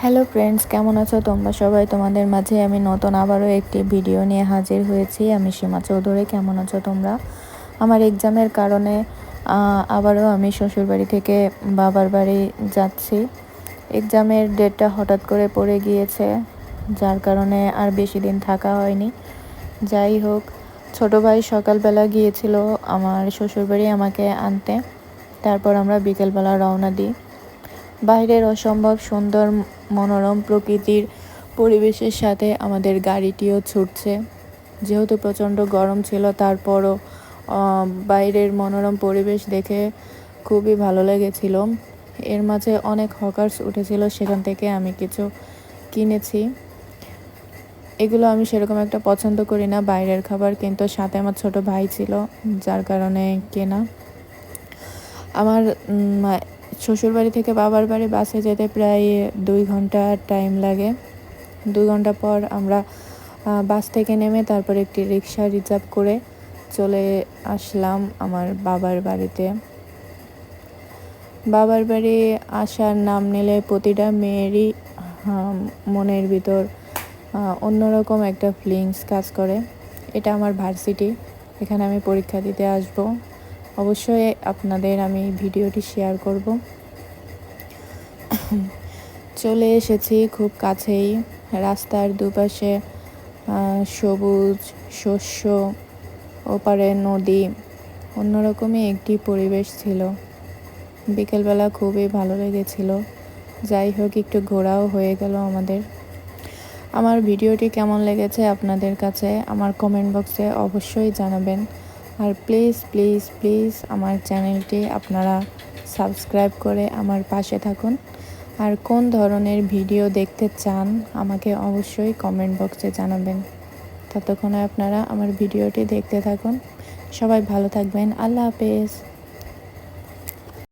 Hello friends, কেমন আছো তোমরা সবাই? তোমাদের মাঝে আমি নতুন আবারও একটি ভিডিও নিয়ে হাজির হয়েছি। আমি সীমা চৌধুরী। কেমন আছো তোমরা? আমার এক্সামের কারণে আবারও আমি শ্বশুরবাড়ি থেকে বাবার বাড়ি যাচ্ছি। এক্সামের ডেটটা হঠাৎ করে পড়ে গিয়েছে, যার কারণে আর বেশি দিন থাকা হয়নি। যাই হোক, ছোটো ভাই সকালবেলা গিয়েছিল আমার শ্বশুরবাড়ি আমাকে আনতে। তারপর আমরা বিকেলবেলা রওনা দিই। বাইরের অসম্ভব সুন্দর মনোরম প্রকৃতির পরিবেশের সাথে আমাদের গাড়িটিও ছুটছে। যেহেতু প্রচণ্ড গরম ছিল, তারপরও বাইরের মনোরম পরিবেশ দেখে খুবই ভালো লেগেছিল। এর মাঝে অনেক হকার্স উঠেছিল, সেখান থেকে আমি কিছু কিনেছি। এগুলো আমি সেরকম একটা পছন্দ করি না বাইরের খাবার, কিন্তু সাথে আমার ছোট ভাই ছিল, যার কারণে কেনা। আমার শ্বশুরবাড়ি থেকে বাবার বাড়ি বাসে যেতে প্রায় 2 ঘন্টা টাইম লাগে। 2 ঘন্টা পর আমরা বাস থেকে নেমে তারপর একটি রিক্সা রিজার্ভ করে চলে আসলাম আমার বাবার বাড়িতে। বাবার বাড়ি আসার নাম নিলে প্রতিটা মেয়েরই মনের ভিতর অন্যরকম একটা ফিলিংস কাজ করে। এটা আমার ভার্সিটি, এখানে আমি পরীক্ষা দিতে আসব। অবশ্যই আপনাদের আমি ভিডিওটি শেয়ার করব। চলে এসেছি খুব কাছেই। রাস্তার দুপাশে সবুজ শস্য, ওপারে নদী, অন্যরকমই একটি পরিবেশ ছিল। বিকেলবেলা খুবই ভালো লেগেছিল। যাই হোক, একটু ঘোরাও হয়ে গেল আমাদের। আমার ভিডিওটি কেমন লেগেছে আপনাদের কাছে আমার কমেন্ট বক্সে অবশ্যই জানাবেন। আর প্লিজ প্লিজ প্লিজ আমার চ্যানেলটি আপনারা সাবস্ক্রাইব করে আমার পাশে থাকুন। আর কোন ধরনের ভিডিও দেখতে চান আমাকে অবশ্যই কমেন্ট বক্সে জানাবেন। ততক্ষণে আপনারা আমার ভিডিওটি দেখতে থাকুন। সবাই ভালো থাকবেন। আল্লাহ হাফেজ।